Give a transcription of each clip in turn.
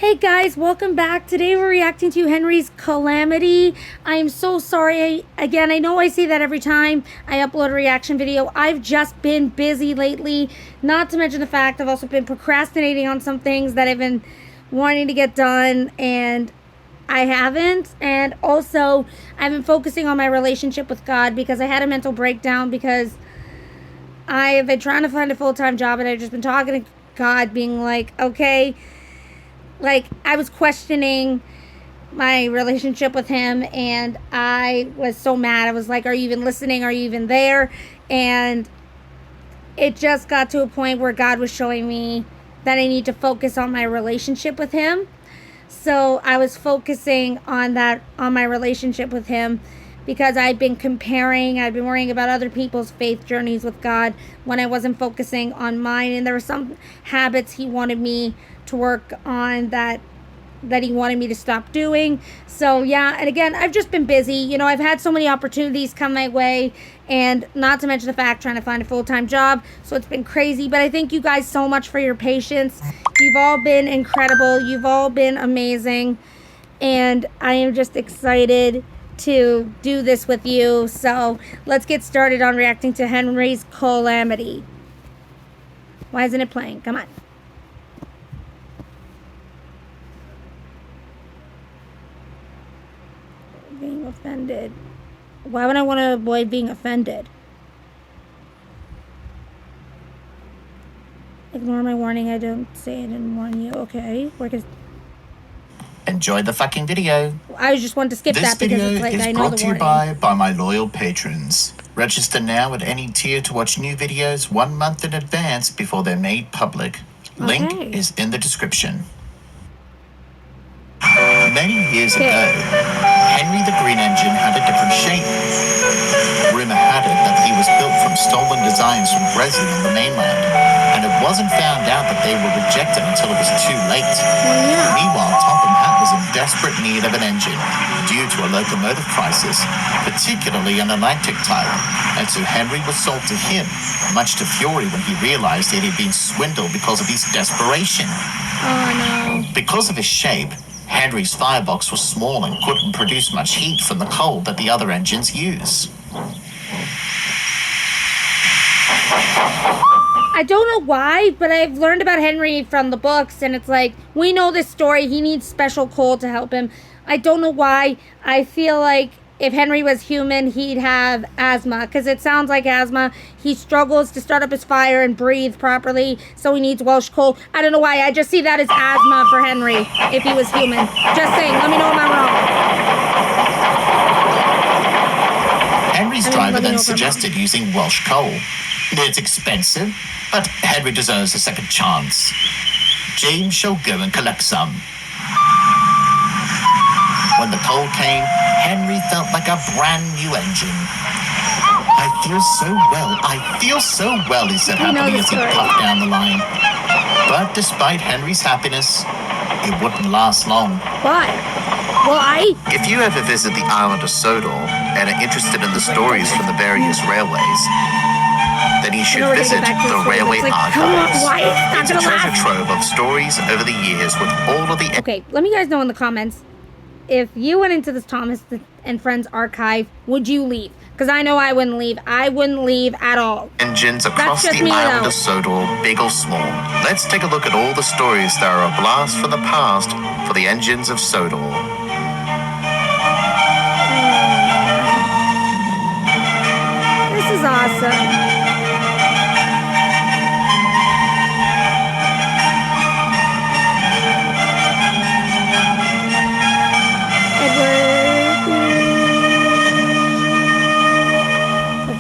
Hey guys, welcome back. Today we're reacting to Henry's Coal-lamity. I am so sorry. Again, I know I say that every time I upload a reaction video. I've just been busy lately. Not to mention the fact I've also been procrastinating on some things that I've been wanting to get done and I haven't. And also, I've been focusing on my relationship with God because I had a mental breakdown because I have been trying to find a full-time job and I've just been talking to God being like, okay, like, I was questioning my relationship with him, and I was so mad. I was like, are you even listening? Are you even there? And it just got to a point where God was showing me that I need to focus on my relationship with him. So I was focusing on that, on my relationship with him, because I'd been comparing, I'd been worrying about other people's faith journeys with God when I wasn't focusing on mine. And there were some habits he wanted me to work on that he wanted me to stop doing. So yeah, and again, I've just been busy. You know, I've had so many opportunities come my way, and not to mention the fact trying to find a full-time job. So it's been crazy, but I thank you guys so much for your patience. You've all been incredible. You've all been amazing. And I am just excited to do this with you. So let's get started on reacting to Henry's Coal-lamity. Why isn't it playing? Come on. Being offended. Why would I want to avoid being offended? Ignore my warning. I don't say I didn't warn you. Okay. Enjoy the fucking video. I just want to skip that because it's like I know the warning. This video is brought to you by my loyal patrons. Register now at any tier to watch new videos 1 month in advance before they're made public. Link is in the description. Many years ago, Henry the Green Engine had a different shape. Rumor had it that he was built from stolen designs from Brazil on the mainland, and it wasn't found out that they were rejected until it was too late. Meanwhile, Topham Hatt was in desperate need of an engine due to a locomotive crisis, particularly an electric type, and so Henry was sold to him, much to fury when he realized that he'd been swindled because of his desperation. Oh no. Because of his shape, Henry's firebox was small and couldn't produce much heat from the coal that the other engines use. I don't know why, but I've learned about Henry from the books, and it's like, we know this story. He needs special coal to help him. I don't know why. I feel like if Henry was human, he'd have asthma, because it sounds like asthma. He struggles to start up his fire and breathe properly, so he needs Welsh coal. I don't know why. I just see that as asthma for Henry if he was human. Just saying. Let me know if I'm wrong. Henry's driver then suggested using Welsh coal. It's expensive, but Henry deserves a second chance. James shall go and collect some. When the coal came, Henry felt like a brand new engine. I feel so well, he said happily as he puffed down the line. But despite Henry's happiness, it wouldn't last long. Why? Why? If you ever visit the island of Sodor and are interested in the stories from the various railways, then you should visit the Railway Archives. It's a treasure trove of stories over the years with all of the... Okay, let me guys know in the comments, if you went into this Thomas and Friends archive, would you leave? Because I know I wouldn't leave. I wouldn't leave at all. Engines across the island of Sodor, big or small. Let's take a look at all the stories that are a blast from the past for the engines of Sodor. This is awesome.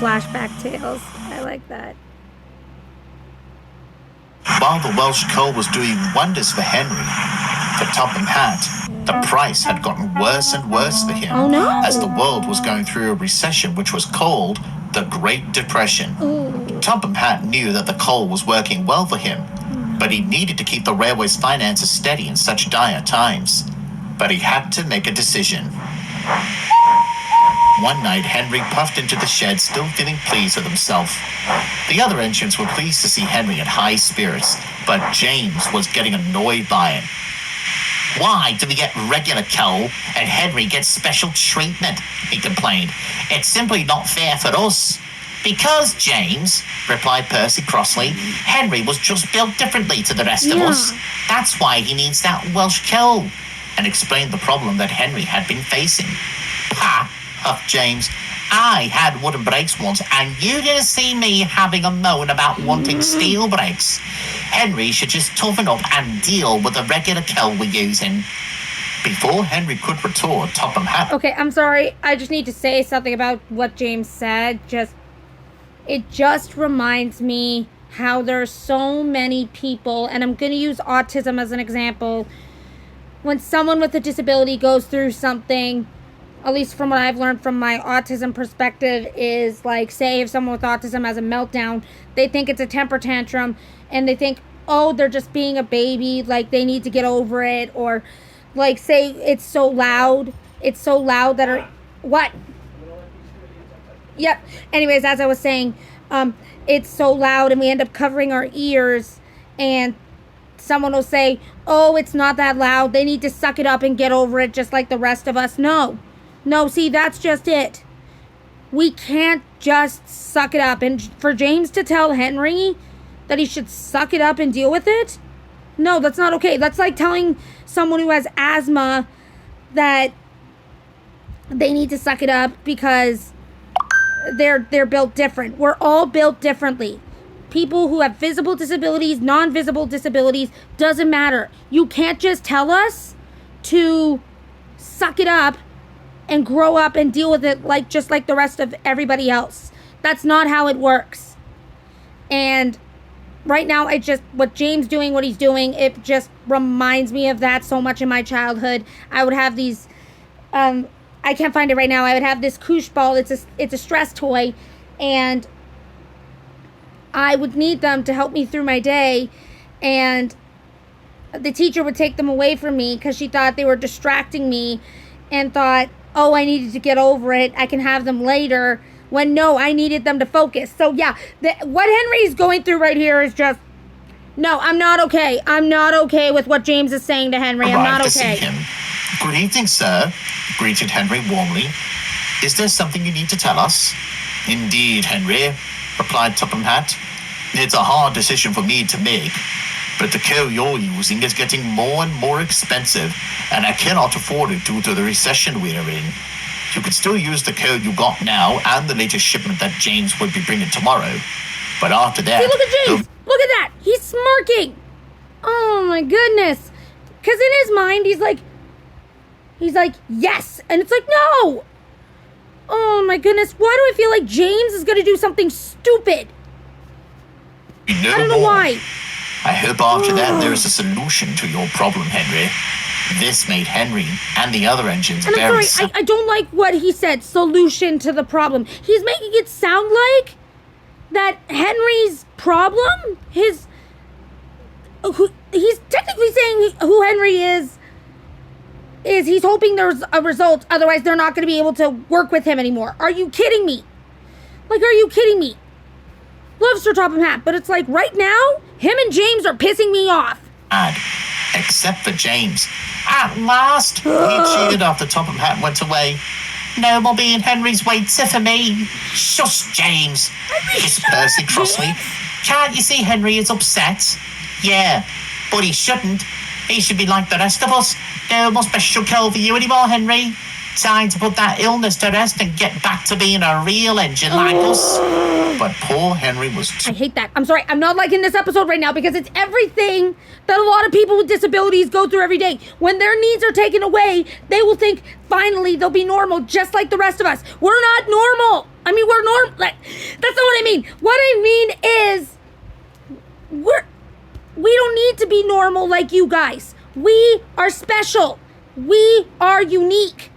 Flashback tales. I like that. While the Welsh coal was doing wonders for Henry, for Topham Hatt, the price had gotten worse and worse for him. Oh no! As the world was going through a recession which was called the Great Depression. Ooh. Topham Hatt knew that the coal was working well for him, but he needed to keep the railway's finances steady in such dire times. But he had to make a decision. One night, Henry puffed into the shed, still feeling pleased with himself. The other entrants were pleased to see Henry in high spirits, but James was getting annoyed by him. Why do we get regular coal and Henry gets special treatment? He complained. It's simply not fair for us. Because, James, replied Percy crossly, Henry was just built differently to the rest of us. That's why he needs that Welsh coal. And explained the problem that Henry had been facing. Pah, huffed James. I had wooden brakes once, and you didn't see me having a moan about wanting steel brakes. Henry should just toughen up and deal with the regular coal we're using. Before Henry could retort, Topham Hatt... Okay, I'm sorry. I just need to say something about what James said. It just reminds me how there are so many people, and I'm going to use autism as an example. When someone with a disability goes through something, at least from what I've learned from my autism perspective, is like, say if someone with autism has a meltdown, they think it's a temper tantrum, and they think, oh, they're just being a baby, like they need to get over it, or like say it's so loud that what? Yep. Anyways, as I was saying, it's so loud and we end up covering our ears, and someone will say, oh, it's not that loud, they need to suck it up and get over it just like the rest of us. No, see, that's just it. We can't just suck it up. And for James to tell Henry that he should suck it up and deal with it, no, that's not okay. That's like telling someone who has asthma that they need to suck it up because they're built different. We're all built differently. People who have visible disabilities, non-visible disabilities, doesn't matter. You can't just tell us to suck it up and grow up and deal with it like just like the rest of everybody else. That's not how it works. And right now, what James doing, what he's doing, it just reminds me of that so much in my childhood. I would have these, I can't find it right now. I would have this koosh ball. It's a stress toy, and I would need them to help me through my day, and the teacher would take them away from me because she thought they were distracting me and thought, oh, I needed to get over it, I can have them later, when no, I needed them to focus. So yeah, what Henry's going through right here is just, no, I'm not okay. I'm not okay with what James is saying to Henry. I'm not okay. To see him. Good evening, sir, greeted Henry warmly. Is there something you need to tell us? Indeed, Henry, replied Topham Hatt. It's a hard decision for me to make, but the coal you're using is getting more and more expensive, and I cannot afford it due to the recession we are in. You can still use the coal you got now and the latest shipment that James will be bringing tomorrow. But after that... See, look at James! Look at that! He's smirking! Oh my goodness! Because in his mind, he's like, yes! And it's like, no! Oh my goodness, why do I feel like James is going to do something stupid? I don't know why. I hope after that there is a solution to your problem, Henry. This made Henry and the other engines and very... I'm sorry, I don't like what he said, solution to the problem. He's making it sound like that Henry's problem, he's technically saying who Henry is he's hoping there's a result, otherwise they're not going to be able to work with him anymore. Are you kidding me? Like, are you kidding me? Love Sir Topham Hatt, but it's like right now, him and James are pissing me off. Except for James. At last, he cheered after Topham Hatt went away. No more being Henry's waiter for me. Shush, James, hissed Percy crossly. Can't you see Henry is upset? Yeah, but he shouldn't. He should be like the rest of us. No more special coal for you anymore, Henry. Time to put that illness to rest and get back to being a real engine like us. But poor Henry was... I hate that. I'm sorry. I'm not liking this episode right now because it's everything that a lot of people with disabilities go through every day. When their needs are taken away, they will think, finally, they'll be normal just like the rest of us. We're not normal. I mean, we're normal. That's not what I mean. What I mean is, we don't need to be normal like you guys. We are special. We are unique.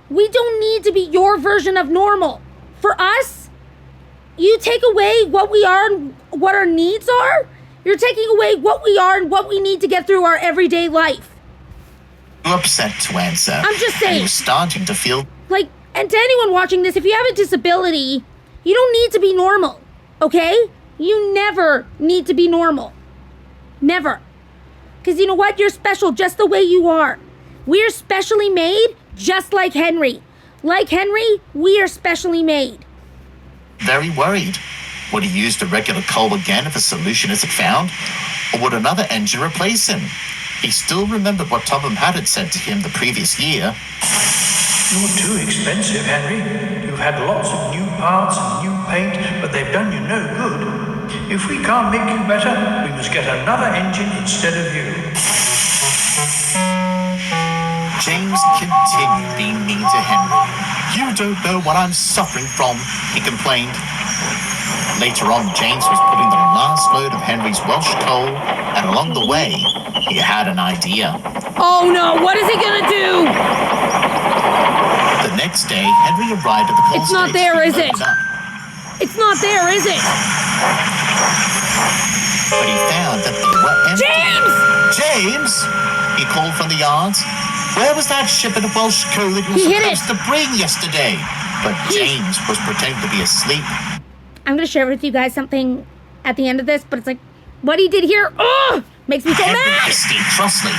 We don't need to be your version of normal. For us, you take away what we are and what our needs are, you're taking away what we are and what we need to get through our everyday life. Upset to answer. I'm just saying. You're starting to feel... Like, and to anyone watching this, if you have a disability, you don't need to be normal, okay? You never need to be normal. Never. Because you know what? You're special just the way you are. We're specially made just like Henry. Like Henry, we are specially made. Very worried. Would he use the regular coal again if a solution isn't found? Or would another engine replace him? He still remembered what Topham had said to him the previous year. You're too expensive, Henry. You've had lots of new parts and new paint, but they've done you no good. If we can't make you better, we must get another engine instead of you. James continued being mean to Henry. You don't know what I'm suffering from, he complained. Later on, James was putting the last load of Henry's Welsh coal, and along the way, he had an idea. Oh no, what is he gonna do? The next day, Henry arrived at the coal It's not station there, to is load it? up. It's not there, is it? But he found that they were empty. James! James! He called from the yards. Where was that shipment of Welsh coal that you were supposed to bring yesterday? But James was pretending to be asleep. I'm going to share with you guys something at the end of this, but it's like, what he did here, makes me so Henry mad! hissed crossly.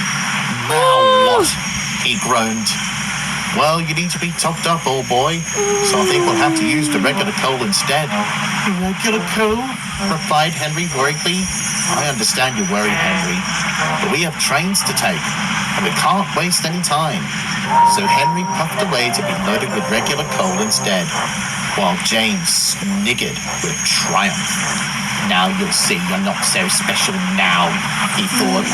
Now what? He groaned. Well, you need to be topped up, old boy. So I think we'll have to use the regular coal instead. Regular coal? Replied Henry worriedly. I understand you're worried, Henry, but we have trains to take, and we can't waste any time. So Henry puffed away to be loaded with regular coal instead, while James sniggered with triumph. Now you'll see you're not so special now, he thought.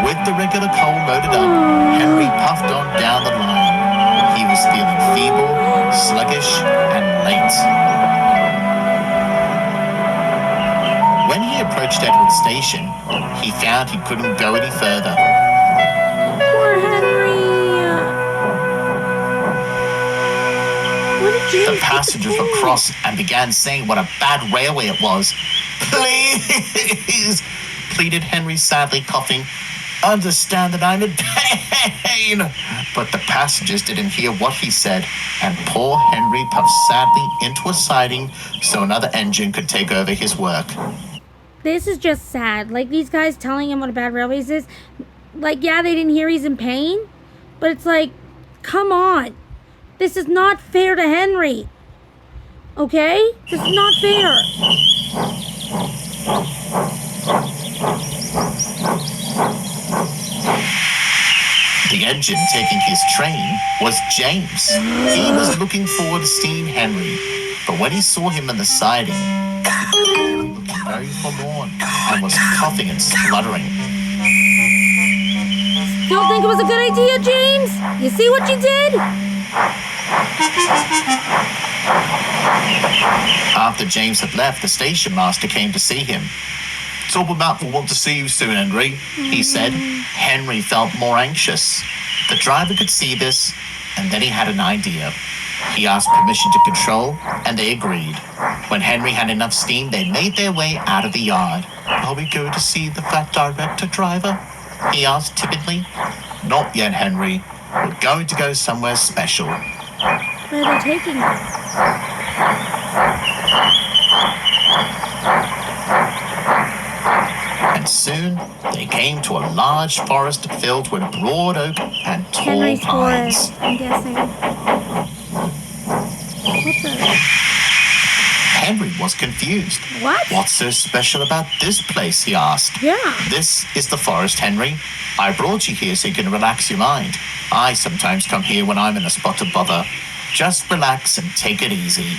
With the regular coal loaded up, Henry puffed on down the line. He was feeling feeble, sluggish, and late. When he approached Edward Station, he found he couldn't go any further. Poor Henry. What did James The passengers were cross and began saying what a bad railway it was. Please, pleaded Henry, sadly coughing. Understand that I'm in pain. But the passengers didn't hear what he said, and poor Henry puffed sadly into a siding so another engine could take over his work. This is just sad. Like, these guys telling him what a bad railways is. Like, yeah, they didn't hear he's in pain, but it's like, come on. This is not fair to Henry. Okay? This is not fair. The engine taking his train was James. He was looking forward to seeing Henry, but when he saw him in the siding, he was looking very forlorn and was coughing and spluttering. Don't think it was a good idea, James? You see what you did? After James had left, the station master came to see him. Topham will want to see you soon, Henry, he said. Henry felt more anxious. The driver could see this, and then he had an idea. He asked permission to control, and they agreed. When Henry had enough steam, they made their way out of the yard. Are we going to see the fat director, driver? He asked timidly. Not yet, Henry. We're going to go somewhere special. Where are they taking us? And soon they came to a large forest filled with broad oak and tall Henry's pines. forest, I'm guessing. What the? Henry was confused. What? What's so special about this place, he asked. Yeah. This is the forest, Henry. I brought you here so you can relax your mind. I sometimes come here when I'm in a spot of bother. Just relax and take it easy.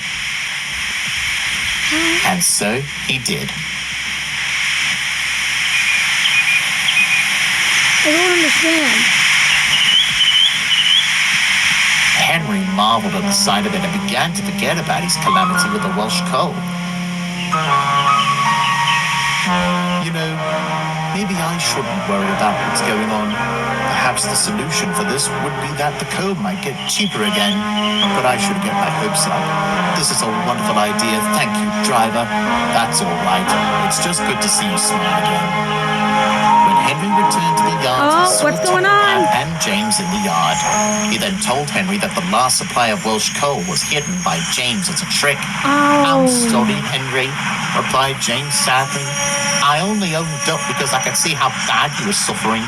And so he did. I don't understand. Henry marveled at the sight of it and began to forget about his calamity with the Welsh coal. You know, maybe I shouldn't worry about what's going on. Perhaps the solution for this would be that the coal might get cheaper again. But I shouldn't get my hopes up. This is a wonderful idea. Thank you, driver. That's all right. It's just good to see you smile again. When Henry returned to the yard, he saw what's going on? and James in the yard. He then told Henry that the last supply of Welsh coal was hidden by James as a trick. Oh. I'm sorry, Henry, replied James sadly. I only owned up because I could see how bad he was suffering.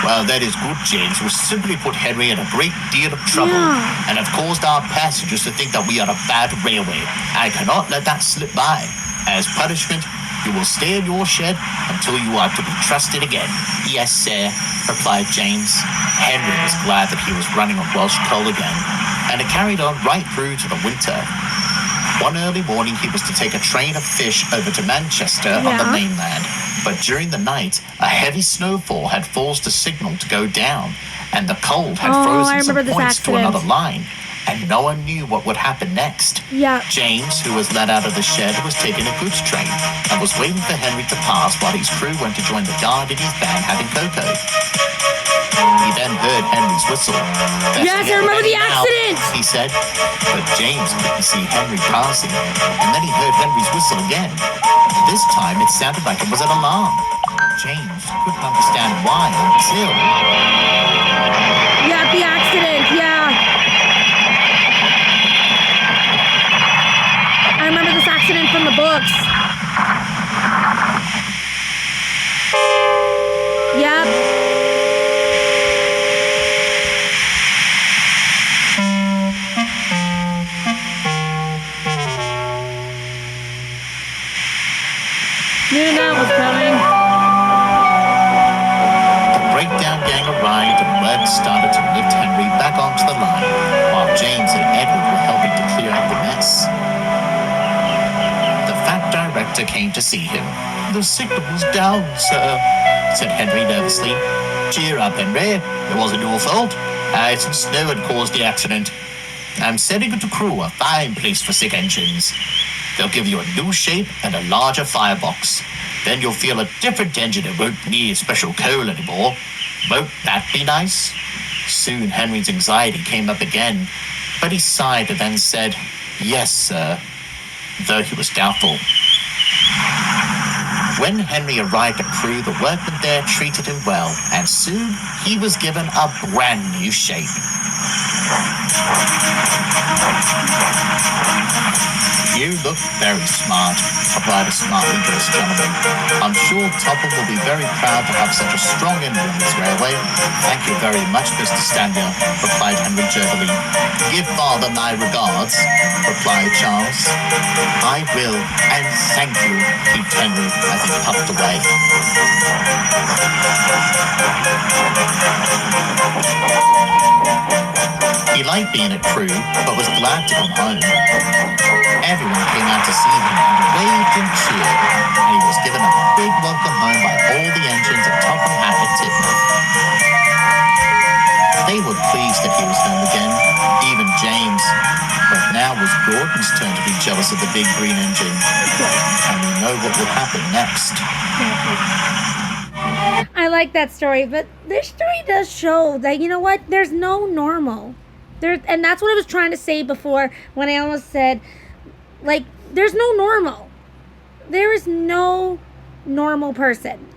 Well, that is good, James. We simply put Henry in a great deal of trouble and have caused our passengers to think that we are a bad railway. I cannot let that slip by. As punishment, you will stay in your shed until you are to be trusted again. Yes, sir, replied James. Henry was glad that he was running on Welsh coal again, and it carried on right through to the winter. One early morning, he was to take a train of fish over to Manchester on the mainland. But during the night, a heavy snowfall had forced the signal to go down, and the cold had frozen some points to another line, and no one knew what would happen next. James, who was let out of the shed, was taking a goods train and was waiting for Henry to pass while his crew went to join the guard in his band having cocoa. He then heard Henry's whistle. Yes, I remember the accident, he said. But James couldn't see Henry passing, and then he heard Henry's whistle again. This time it sounded like it was an alarm. James couldn't understand why until... the accident, I remember this accident from the books. Yep. Knew that was coming. The breakdown gang arrived and word started to lift Henry back onto the line, while James and Edward were helping to clear out the mess. The fat director came to see him. The signal was down, sir, said Henry nervously. Cheer up, Henry. It wasn't your fault. Some snow had caused the accident. I'm sending it to crew, a fine place for sick engines. They'll give you a new shape and a larger firebox. Then you'll feel a different engine and won't need special coal anymore. Won't that be nice? Soon Henry's anxiety came up again, but he sighed and then said, yes, sir, though he was doubtful. When Henry arrived at crew, the workmen there treated him well, and soon he was given a brand new shape. You look very smart, replied a smartly dressed gentleman. I'm sure Topple will be very proud to have such a strong engine on his railway. Thank you very much, Mr. Stanley, replied Henry jerkily. Give father my regards, replied Charles. I will, and thank you, heaved Henry as he puffed away. He liked being at crew, but was glad to come home. Everyone came out to see him and waved and cheered, and he was given a big welcome home by all the engines at Topham Hatt at Tidmouth. They were pleased that he was home again, even James. But now was Gordon's turn to be jealous of the big green engine, and we know what will happen next. I like that story, but this story does show that, you know what, there's no normal. And that's what I was trying to say before when I almost said, like, there's no normal. There is no normal person.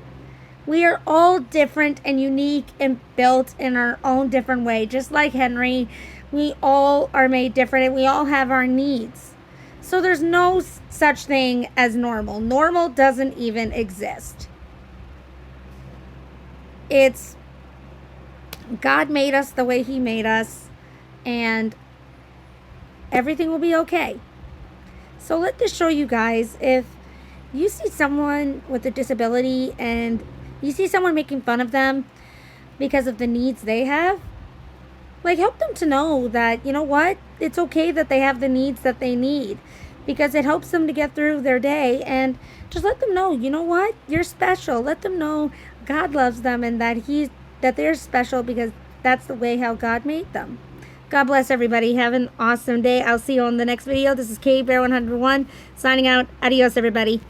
We are all different and unique and built in our own different way. Just like Henry, we all are made different and we all have our needs. So there's no such thing as normal. Normal doesn't even exist. It's God made us the way He made us, and everything will be okay. So let this show you guys, if you see someone with a disability and you see someone making fun of them because of the needs they have, like, help them to know that, you know what, it's okay that they have the needs that they need, because it helps them to get through their day. And just let them know, you know what, you're special. Let them know God loves them and that they're special because that's the way how God made them. God bless everybody. Have an awesome day. I'll see you on the next video. This is K Bear 101 signing out. Adios, everybody.